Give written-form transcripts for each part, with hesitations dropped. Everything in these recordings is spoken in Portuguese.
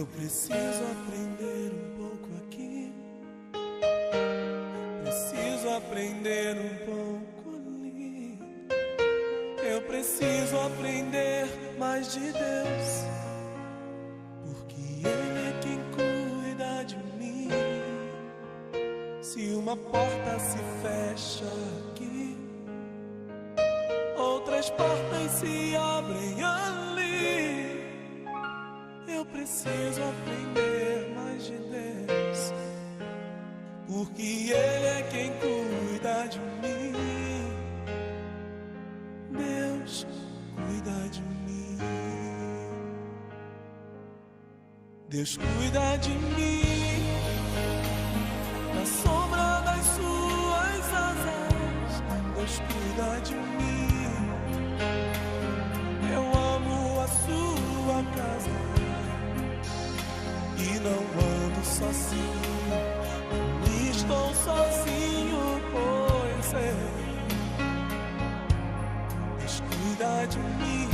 Eu preciso aprender um pouco aqui, preciso aprender um pouco ali. Eu preciso aprender mais de Deus, porque Ele é quem cuida de mim. Se uma porta se fecha aqui, outras portas se abrem ali. Eu preciso aprender mais de Deus, porque Ele é quem cuida de mim. Deus cuida de mim. Deus cuida de mim na sombra das suas asas. Deus cuida de mim. Eu amo a sua casa e não ando sozinho, não estou sozinho, pois é. Deus cuida de mim.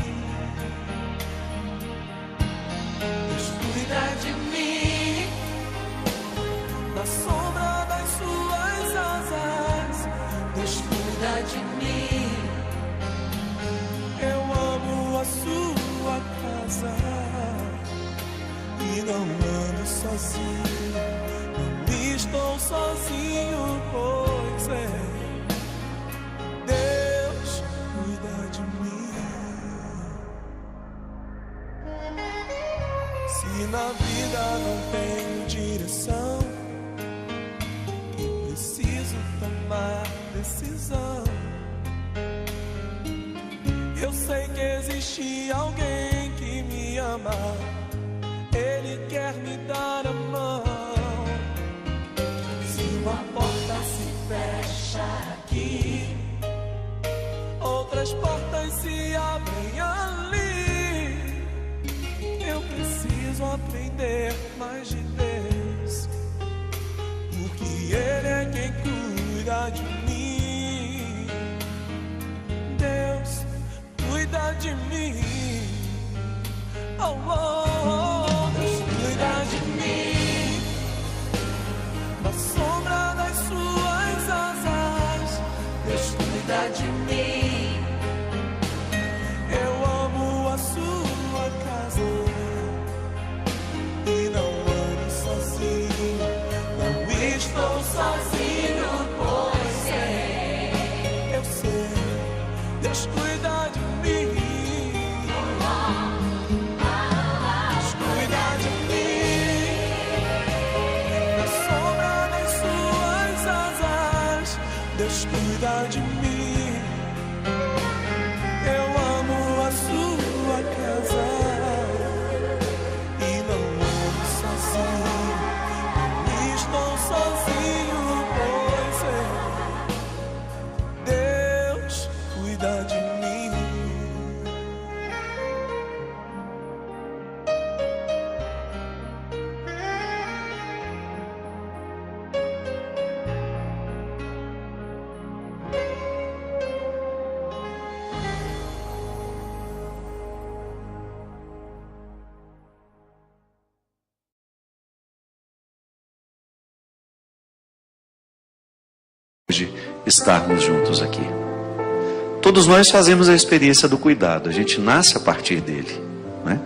Deus cuida de mim na sombra das suas asas. Deus cuida de mim. Eu amo a sua casa e não ando sozinho, não estou sozinho, pois é. Deus cuida de mim. Se na vida não tenho direção e preciso tomar decisão, eu sei que existe alguém que me ama. Ele quer me dar a mão. Se uma porta se fecha aqui, outras portas se abrem ali. Eu preciso aprender mais de Deus, porque Ele é quem cuida de mim. Deus cuida de mim. Oh, oh, oh. Cuida de mim na sombra das suas asas. Deus cuida de mim. Eu amo a sua casa e não ando sozinho, não estou sozinho, pois é. Eu sei, Deus cuida de mim. Deus cuida de mim. Eu amo a sua casa e não ando sozinho, não estou sozinho, pois é. Deus cuida de mim. Hoje estarmos juntos aqui. Todos nós fazemos a experiência do cuidado, a gente nasce a partir dele, né?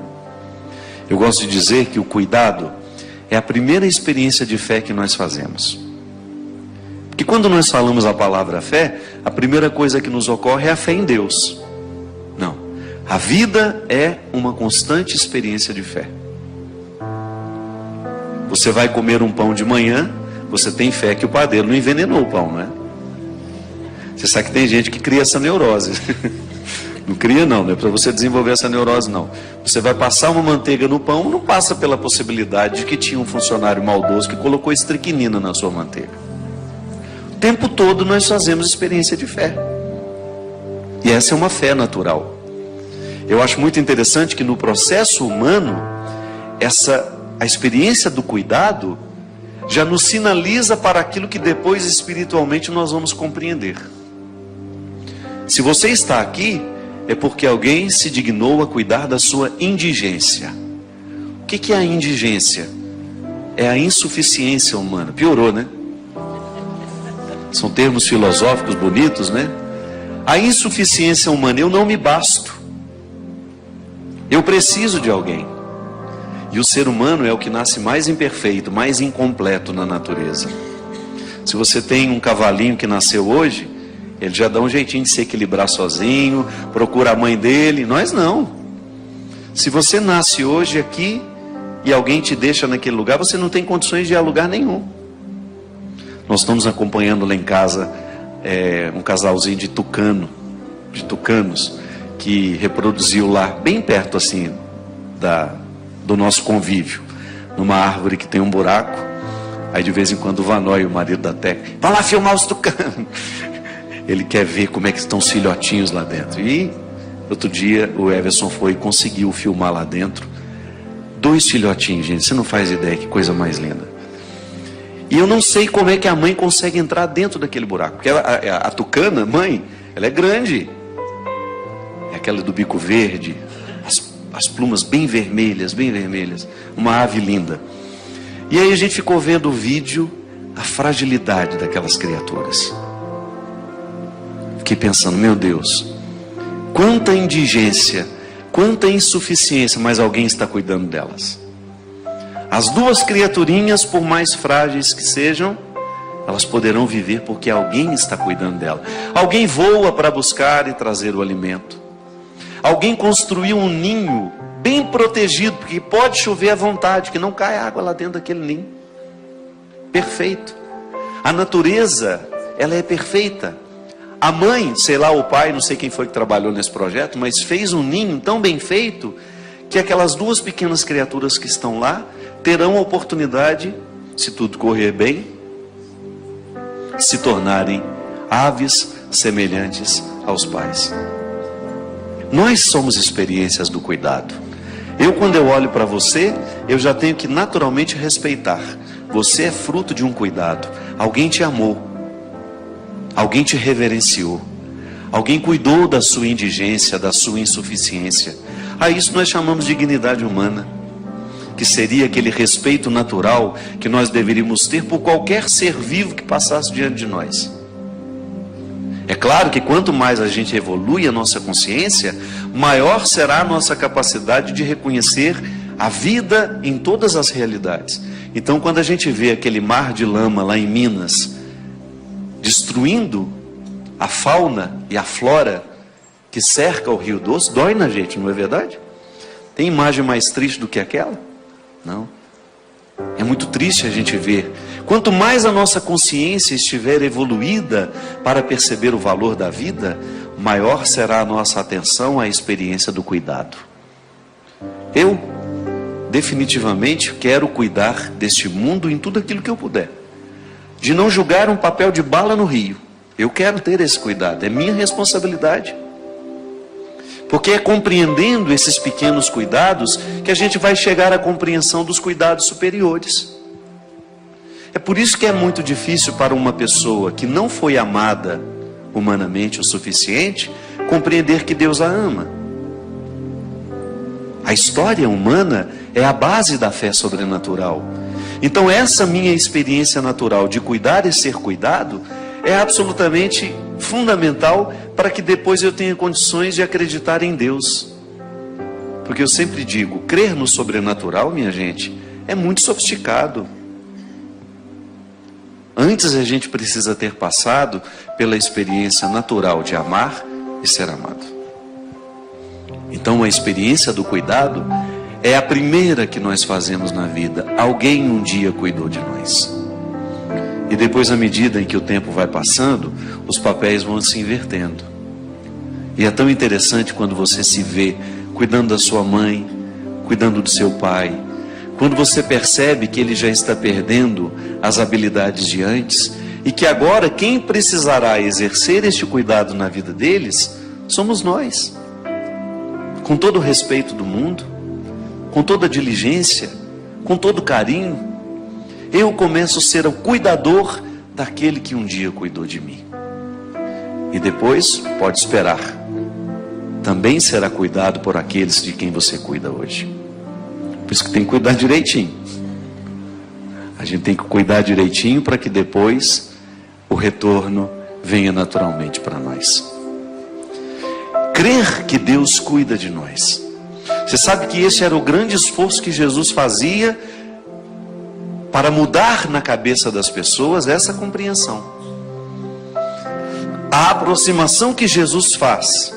Eu gosto de dizer que o cuidado é a primeira experiência de fé que nós fazemos. Porque quando nós falamos a palavra fé, a primeira coisa que nos ocorre é a fé em Deus. Não, a vida é uma constante experiência de fé. Você vai comer um pão de manhã, você tem fé que o padeiro não envenenou o pão, não é? Você sabe que tem gente que cria essa neurose. Não cria não é para você desenvolver essa neurose não. Você vai passar uma manteiga no pão, não passa pela possibilidade de que tinha um funcionário maldoso que colocou estricnina na sua manteiga. O tempo todo nós fazemos experiência de fé. E essa é uma fé natural. Eu acho muito interessante que no processo humano, a experiência do cuidado já nos sinaliza para aquilo que depois espiritualmente nós vamos compreender. Se você está aqui, é porque alguém se dignou a cuidar da sua indigência. O que é a indigência? É a insuficiência humana. Piorou, né? São termos filosóficos bonitos, né? A insuficiência humana, eu não me basto. Eu preciso de alguém. E o ser humano é o que nasce mais imperfeito, mais incompleto na natureza. Se você tem um cavalinho que nasceu hoje, ele já dá um jeitinho de se equilibrar sozinho, procura a mãe dele. Nós não. Se você nasce hoje aqui e alguém te deixa naquele lugar, você não tem condições de ir a lugar nenhum. Nós estamos acompanhando lá em casa um casalzinho de tucanos, que reproduziu lá, bem perto assim do nosso convívio, numa árvore que tem um buraco. Aí de vez em quando o Vanói, o marido da Teca, vai lá filmar os tucanos. Ele quer ver como é que estão os filhotinhos lá dentro. E outro dia o Everson foi e conseguiu filmar lá dentro 2 filhotinhos, gente. Você não faz ideia que coisa mais linda. E eu não sei como é que a mãe consegue entrar dentro daquele buraco. Porque a tucana, mãe, ela é grande. É aquela do bico verde, as plumas bem vermelhas, bem vermelhas. Uma ave linda. E aí a gente ficou vendo o vídeo, a fragilidade daquelas criaturas. Fiquei pensando, meu Deus, quanta indigência, quanta insuficiência, mas alguém está cuidando delas. As 2 criaturinhas, por mais frágeis que sejam, elas poderão viver porque alguém está cuidando dela. Alguém voa para buscar e trazer o alimento. Alguém construiu um ninho bem protegido, porque pode chover à vontade, que não cai água lá dentro daquele ninho. Perfeito. A natureza, ela é perfeita. A mãe, sei lá, o pai, não sei quem foi que trabalhou nesse projeto, mas fez um ninho tão bem feito, que aquelas 2 pequenas criaturas que estão lá, terão a oportunidade, se tudo correr bem, se tornarem aves semelhantes aos pais. Nós somos experiências do cuidado. Quando eu olho para você, eu já tenho que naturalmente respeitar. Você é fruto de um cuidado. Alguém te amou. Alguém te reverenciou. Alguém cuidou da sua indigência, da sua insuficiência. A isso nós chamamos de dignidade humana, que seria aquele respeito natural que nós deveríamos ter por qualquer ser vivo que passasse diante de nós. É claro que quanto mais a gente evolui a nossa consciência, maior será a nossa capacidade de reconhecer a vida em todas as realidades. Então, quando a gente vê aquele mar de lama lá em Minas, destruindo a fauna e a flora que cerca o Rio Doce, dói na gente, não é verdade? Tem imagem mais triste do que aquela? Não. É muito triste a gente ver. Quanto mais a nossa consciência estiver evoluída para perceber o valor da vida, maior será a nossa atenção à experiência do cuidado. Eu, definitivamente, quero cuidar deste mundo em tudo aquilo que eu puder. De não jogar um papel de bala no rio. Eu quero ter esse cuidado, é minha responsabilidade. Porque é compreendendo esses pequenos cuidados que a gente vai chegar à compreensão dos cuidados superiores. É por isso que é muito difícil para uma pessoa que não foi amada humanamente o suficiente, compreender que Deus a ama. A história humana é a base da fé sobrenatural. Então essa minha experiência natural de cuidar e ser cuidado é absolutamente fundamental para que depois eu tenha condições de acreditar em Deus. Porque eu sempre digo, crer no sobrenatural, minha gente, é muito sofisticado. Antes a gente precisa ter passado pela experiência natural de amar e ser amado. Então a experiência do cuidado é a primeira que nós fazemos na vida. Alguém um dia cuidou de nós. E depois, à medida em que o tempo vai passando, os papéis vão se invertendo. E é tão interessante quando você se vê cuidando da sua mãe, cuidando do seu pai, quando você percebe que ele já está perdendo as habilidades de antes, e que agora quem precisará exercer este cuidado na vida deles, somos nós. Com todo o respeito do mundo, com toda a diligência, com todo o carinho, eu começo a ser o cuidador daquele que um dia cuidou de mim. E depois, pode esperar, também será cuidado por aqueles de quem você cuida hoje. Por isso que tem que cuidar direitinho. A gente tem que cuidar direitinho para que depois o retorno venha naturalmente para nós. Crer que Deus cuida de nós. Você sabe que esse era o grande esforço que Jesus fazia para mudar na cabeça das pessoas essa compreensão. A aproximação que Jesus faz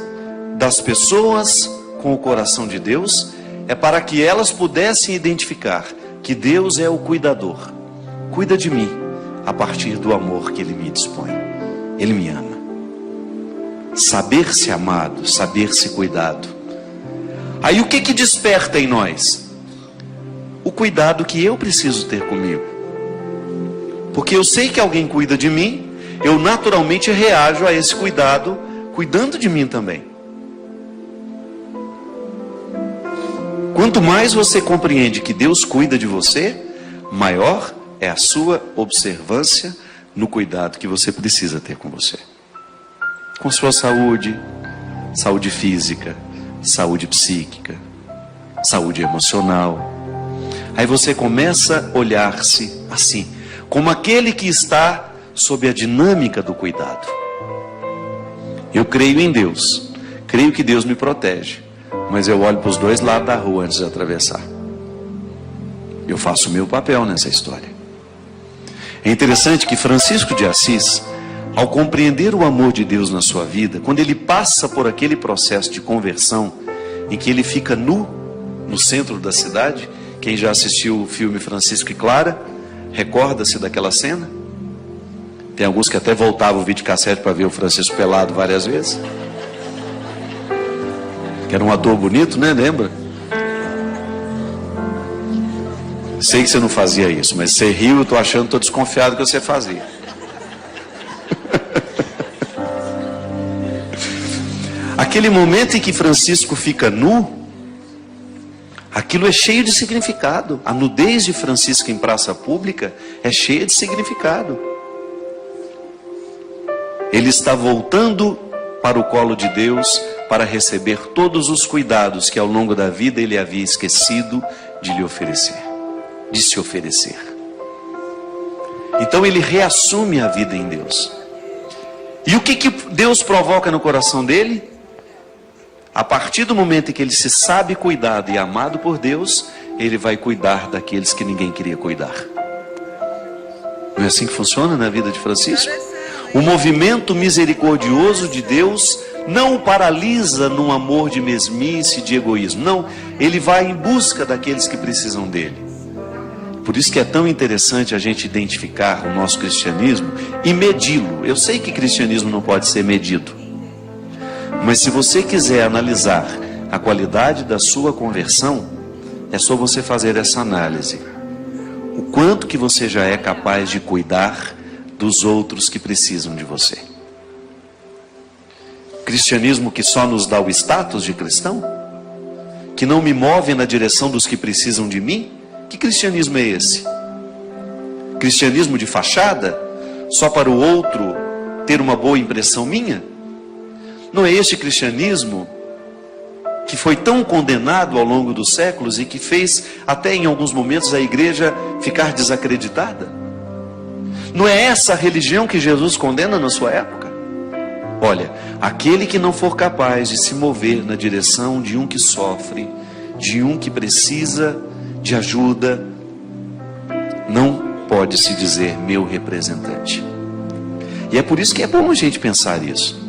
das pessoas com o coração de Deus é para que elas pudessem identificar que Deus é o cuidador. Cuida de mim a partir do amor que Ele me dispõe. Ele me ama. Saber-se amado, saber-se cuidado. Aí o que desperta em nós? O cuidado que eu preciso ter comigo. Porque eu sei que alguém cuida de mim, eu naturalmente reajo a esse cuidado, cuidando de mim também. Quanto mais você compreende que Deus cuida de você, maior é a sua observância no cuidado que você precisa ter com você. Com sua saúde, saúde física, saúde psíquica, saúde emocional. Aí você começa a olhar-se assim, como aquele que está sob a dinâmica do cuidado. Eu creio em Deus, creio que Deus me protege, mas eu olho para os dois lados da rua antes de atravessar. Eu faço o meu papel nessa história. É interessante que Francisco de Assis, ao compreender o amor de Deus na sua vida, quando ele passa por aquele processo de conversão, em que ele fica nu no centro da cidade, quem já assistiu o filme Francisco e Clara, recorda-se daquela cena? Tem alguns que até voltavam o videocassete para ver o Francisco pelado várias vezes. Que era um ator bonito, né? Lembra? Sei que você não fazia isso, mas você riu, eu estou achando, estou desconfiado que você fazia. Aquele momento em que Francisco fica nu, aquilo é cheio de significado. A nudez de Francisco em praça pública é cheia de significado. Ele está voltando para o colo de Deus para receber todos os cuidados que ao longo da vida ele havia esquecido de lhe oferecer, de se oferecer. Então ele reassume a vida em Deus. E o que Deus provoca no coração dele? A partir do momento em que ele se sabe cuidado e amado por Deus, ele vai cuidar daqueles que ninguém queria cuidar. Não é assim que funciona na vida de Francisco? O movimento misericordioso de Deus não o paralisa num amor de mesmice, de egoísmo. Não, ele vai em busca daqueles que precisam dele. Por isso que é tão interessante a gente identificar o nosso cristianismo e medi-lo. Eu sei que cristianismo não pode ser medido, mas se você quiser analisar a qualidade da sua conversão, é só você fazer essa análise. O quanto que você já é capaz de cuidar dos outros que precisam de você. Cristianismo que só nos dá o status de cristão? Que não me move na direção dos que precisam de mim? Que cristianismo é esse? Cristianismo de fachada? Só para o outro ter uma boa impressão minha? Não é este cristianismo que foi tão condenado ao longo dos séculos e que fez até em alguns momentos a igreja ficar desacreditada? Não é essa a religião que Jesus condena na sua época? Olha, aquele que não for capaz de se mover na direção de um que sofre, de um que precisa de ajuda, não pode se dizer meu representante. E é por isso que é bom a gente pensar isso.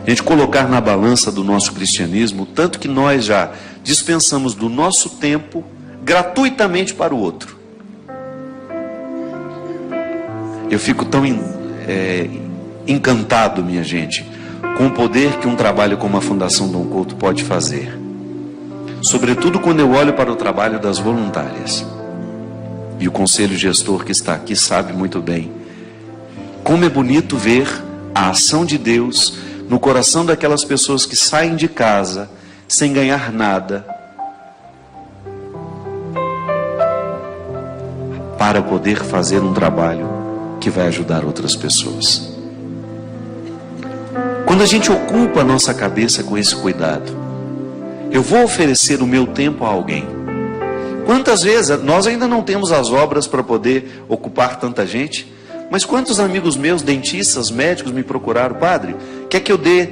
A gente colocar na balança do nosso cristianismo o tanto que nós já dispensamos do nosso tempo gratuitamente para o outro. Eu fico tão encantado, minha gente, com o poder que um trabalho como a Fundação Dom Couto pode fazer. Sobretudo quando eu olho para o trabalho das voluntárias. E o conselho gestor que está aqui sabe muito bem como é bonito ver a ação de Deus no coração daquelas pessoas que saem de casa sem ganhar nada, para poder fazer um trabalho que vai ajudar outras pessoas. Quando a gente ocupa a nossa cabeça com esse cuidado, eu vou oferecer o meu tempo a alguém, Quantas vezes, nós ainda não temos as obras para poder ocupar tanta gente, mas quantos amigos meus, dentistas, médicos, me procuraram: padre, quer que eu dê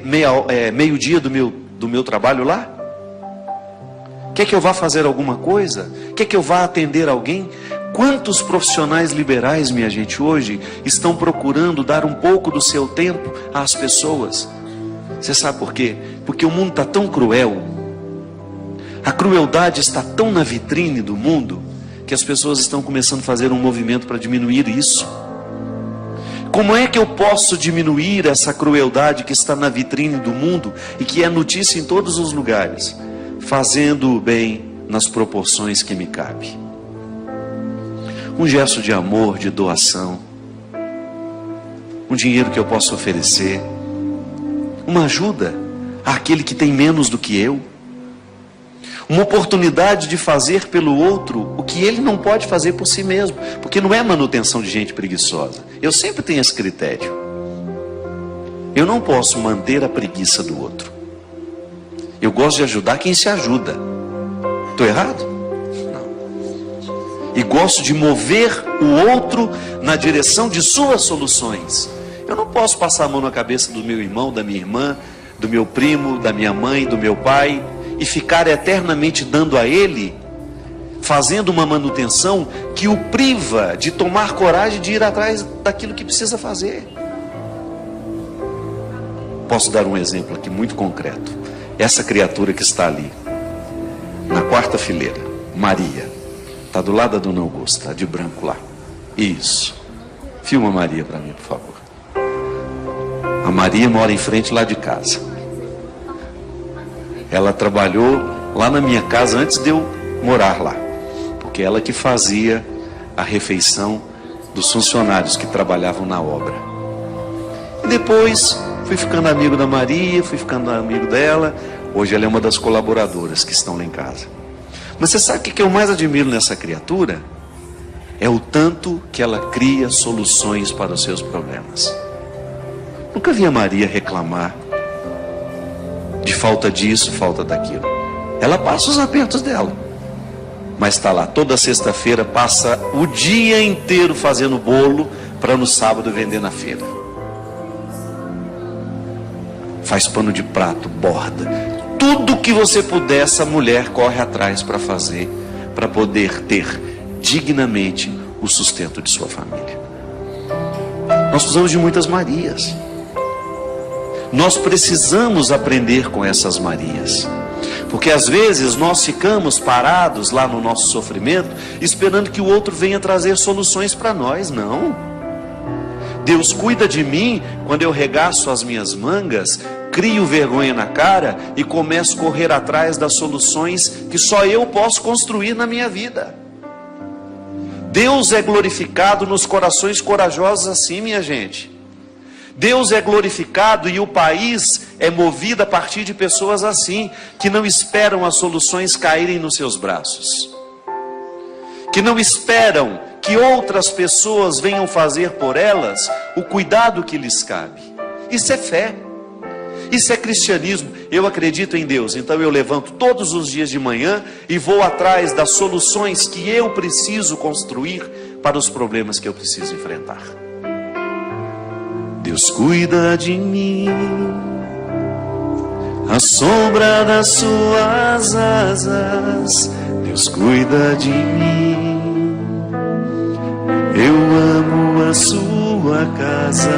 meio-dia do meu trabalho lá? Quer que eu vá fazer alguma coisa? Quer que eu vá atender alguém? Quantos profissionais liberais, minha gente, hoje estão procurando dar um pouco do seu tempo às pessoas? Você sabe por quê? Porque o mundo está tão cruel, a crueldade está tão na vitrine do mundo, que as pessoas estão começando a fazer um movimento para diminuir isso. Como é que eu posso diminuir essa crueldade que está na vitrine do mundo e que é notícia em todos os lugares? Fazendo o bem nas proporções que me cabe. Um gesto de amor, de doação, um dinheiro que eu posso oferecer, uma ajuda àquele que tem menos do que eu, uma oportunidade de fazer pelo outro o que ele não pode fazer por si mesmo, porque não é manutenção de gente preguiçosa. Eu sempre tenho esse critério. Eu não posso manter a preguiça do outro. Eu gosto de ajudar quem se ajuda. Estou errado? Não. E gosto de mover o outro na direção de suas soluções. Eu não posso passar a mão na cabeça do meu irmão, da minha irmã, do meu primo, da minha mãe, do meu pai, e ficar eternamente dando a ele, fazendo uma manutenção que o priva de tomar coragem de ir atrás daquilo que precisa fazer. Posso dar um exemplo aqui muito concreto. Essa criatura que está ali, na quarta fileira, Maria, está do lado da Dona Augusta, está de branco lá. Isso. Filma a Maria para mim, por favor. A Maria mora em frente lá de casa. Ela trabalhou lá na minha casa antes de eu morar lá, porque ela que fazia a refeição dos funcionários que trabalhavam na obra. E depois fui ficando amigo da Maria, fui ficando amigo dela. Hoje ela é uma das colaboradoras que estão lá em casa. Mas você sabe o que eu mais admiro nessa criatura? É o tanto que ela cria soluções para os seus problemas. Nunca vi a Maria reclamar de falta disso, falta daquilo. Ela passa os apertos dela, mas está lá toda sexta-feira, passa o dia inteiro fazendo bolo para no sábado vender na feira. Faz pano de prato, borda, tudo que você puder, essa mulher corre atrás para fazer, para poder ter dignamente o sustento de sua família. Nós precisamos de muitas Marias. Nós precisamos aprender com essas Marias, porque às vezes nós ficamos parados lá no nosso sofrimento, esperando que o outro venha trazer soluções para nós. Não. Deus cuida de mim quando eu regaço as minhas mangas, crio vergonha na cara e começo a correr atrás das soluções que só eu posso construir na minha vida. Deus é glorificado nos corações corajosos assim, minha gente. Deus é glorificado e o país é movido a partir de pessoas assim, que não esperam as soluções caírem nos seus braços, que não esperam que outras pessoas venham fazer por elas o cuidado que lhes cabe. Isso é fé, isso é cristianismo. Eu acredito em Deus, então eu levanto todos os dias de manhã e vou atrás das soluções que eu preciso construir para os problemas que eu preciso enfrentar. Deus cuida de mim, à sombra das suas asas. Deus cuida de mim, eu amo a sua casa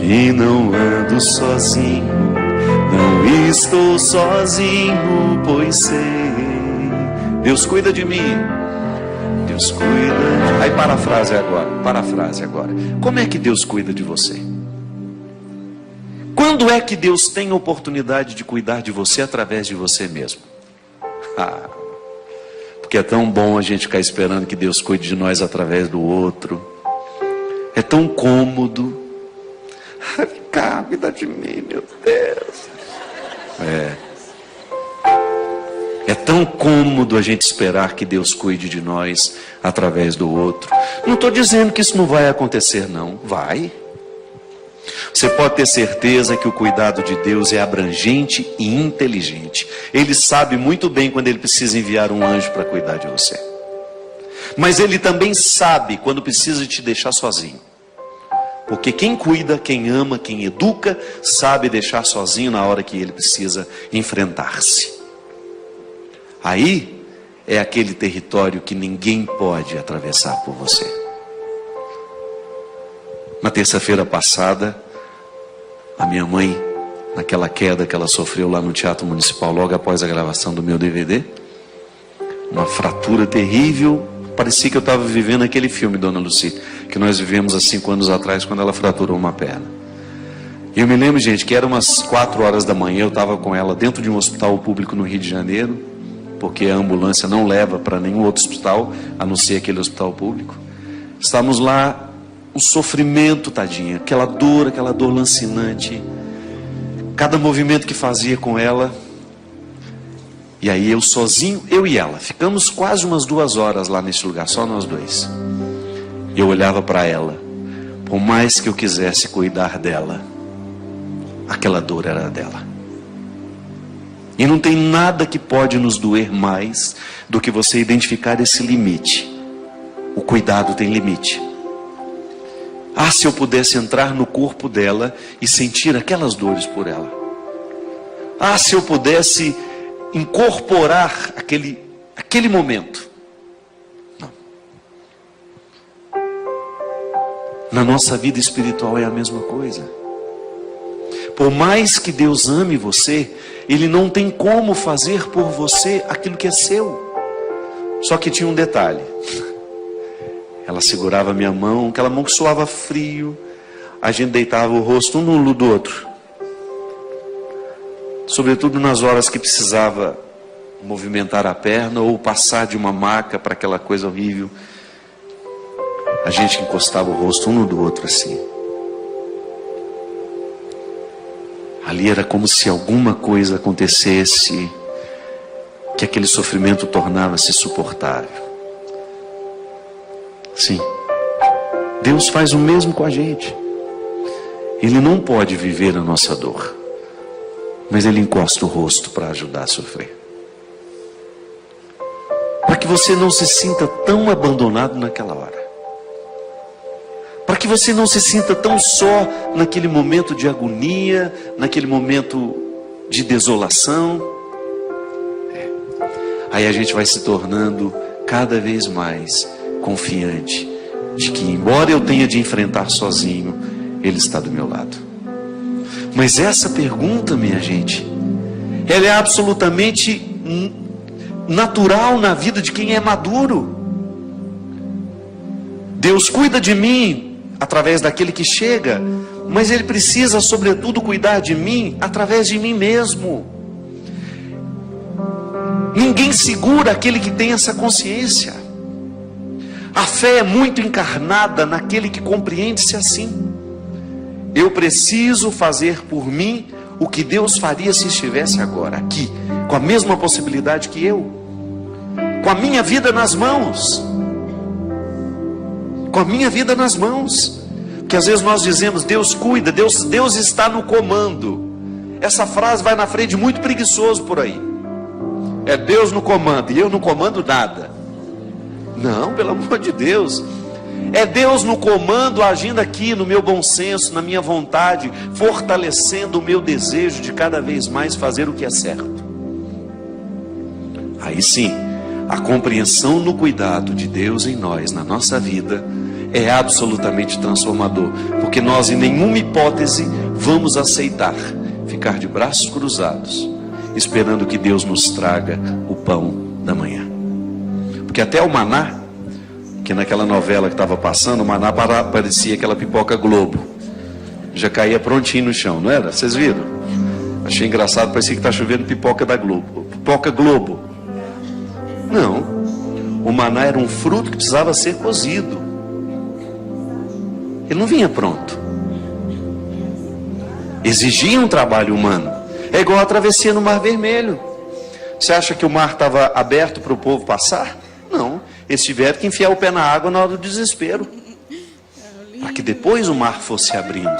e não ando sozinho, não estou sozinho, pois sei, Deus cuida de mim. Deus cuida. Aí parafrase agora. Como é que Deus cuida de você? Quando é que Deus tem a oportunidade de cuidar de você através de você mesmo? Porque é tão bom a gente ficar esperando que Deus cuide de nós através do outro. É tão cômodo. Vem cá, cuida de mim, meu Deus. É tão cômodo a gente esperar que Deus cuide de nós através do outro. Não estou dizendo que isso não vai acontecer, não. Vai. Você pode ter certeza que o cuidado de Deus é abrangente e inteligente. Ele sabe muito bem quando ele precisa enviar um anjo para cuidar de você. Mas ele também sabe quando precisa te deixar sozinho. Porque quem cuida, quem ama, quem educa, sabe deixar sozinho na hora que ele precisa enfrentar-se. Aí é aquele território que ninguém pode atravessar por você. Na terça-feira passada, a minha mãe, naquela queda que ela sofreu lá no Teatro Municipal, logo após a gravação do meu DVD, uma fratura terrível, parecia que eu estava vivendo aquele filme, Dona Lucy, que nós vivemos há 5 anos atrás, quando ela fraturou uma perna. E eu me lembro, gente, que era umas 4 horas da manhã, eu estava com ela dentro de um hospital público no Rio de Janeiro, porque a ambulância não leva para nenhum outro hospital, a não ser aquele hospital público. Estávamos lá, um sofrimento, tadinha, aquela dor lancinante, cada movimento que fazia com ela. E aí eu sozinho, eu e ela, ficamos quase umas 2 horas lá nesse lugar, só nós dois. Eu olhava para ela, por mais que eu quisesse cuidar dela, aquela dor era dela. E não tem nada que pode nos doer mais do que você identificar esse limite. O cuidado tem limite. Ah, se eu pudesse entrar no corpo dela e sentir aquelas dores por ela. Ah, se eu pudesse incorporar aquele momento. Não. Na nossa vida espiritual é a mesma coisa. Por mais que Deus ame você, Ele não tem como fazer por você aquilo que é seu. Só que tinha um detalhe. Ela segurava a minha mão, aquela mão que suava frio. A gente deitava o rosto um no olho do outro. Sobretudo nas horas que precisava movimentar a perna ou passar de uma maca para aquela coisa horrível. A gente encostava o rosto um no do outro assim. Ali era como se alguma coisa acontecesse, que aquele sofrimento tornava-se suportável. Sim, Deus faz o mesmo com a gente. Ele não pode viver a nossa dor, mas Ele encosta o rosto para ajudar a sofrer. Para que você não se sinta tão abandonado naquela hora. Para que você não se sinta tão só naquele momento de agonia, naquele momento de desolação. Aí a gente vai se tornando cada vez mais confiante de que, embora eu tenha de enfrentar sozinho, Ele está do meu lado. Mas essa pergunta, minha gente, ela é absolutamente natural na vida de quem é maduro. Deus cuida de mim através daquele que chega, mas Ele precisa, sobretudo, cuidar de mim através de mim mesmo. Ninguém segura aquele que tem essa consciência. A fé é muito encarnada naquele que compreende-se assim. Eu preciso fazer por mim o que Deus faria se estivesse agora aqui, com a mesma possibilidade que eu, com a minha vida nas mãos. Com a minha vida nas mãos. Porque às vezes nós dizemos, Deus cuida, Deus está no comando. Essa frase vai na frente de muito preguiçoso por aí. É Deus no comando e eu não comando nada. Não, pelo amor de Deus. É Deus no comando, agindo aqui no meu bom senso, na minha vontade, fortalecendo o meu desejo de cada vez mais fazer o que é certo. Aí sim, a compreensão no cuidado de Deus em nós, na nossa vida, é absolutamente transformador. Porque nós, em nenhuma hipótese, vamos aceitar ficar de braços cruzados, esperando que Deus nos traga o pão da manhã. Porque até o maná, que naquela novela que estava passando, o maná parecia aquela pipoca Globo. Já caía prontinho no chão, não era? Vocês viram? Achei engraçado, parecia que está chovendo pipoca da Globo. Pipoca Globo. Não. O maná era um fruto que precisava ser cozido. Ele não vinha pronto. Exigia um trabalho humano. É igual a travessia no Mar Vermelho. Você acha que o mar estava aberto para o povo passar? Não. Eles tiveram que enfiar o pé na água na hora do desespero, para que depois o mar fosse abrindo.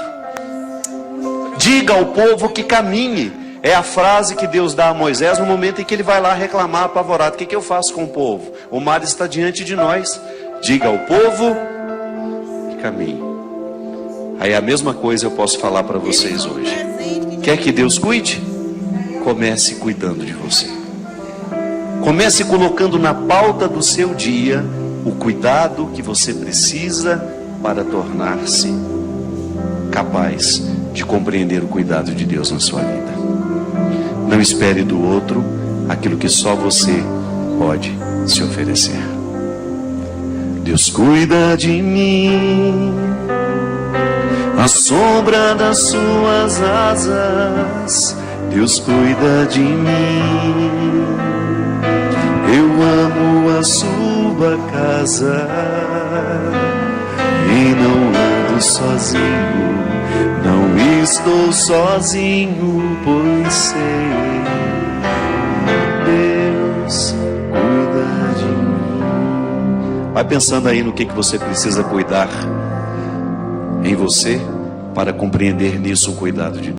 Diga ao povo que caminhe. É a frase que Deus dá a Moisés no momento em que ele vai lá reclamar apavorado. O que eu faço com o povo? O mar está diante de nós. Diga ao povo que caminhe. Aí a mesma coisa eu posso falar para vocês hoje. Quer que Deus cuide? Comece cuidando de você. Comece colocando na pauta do seu dia o cuidado que você precisa para tornar-se capaz de compreender o cuidado de Deus na sua vida. Não espere do outro aquilo que só você pode se oferecer. Deus cuida de mim, à sombra das suas asas. Deus cuida de mim. Eu amo a sua casa e não ando sozinho. Não estou sozinho, pois sei, Deus cuida de mim. Vai pensando aí no que você precisa cuidar em você para compreender nisso o cuidado de Deus.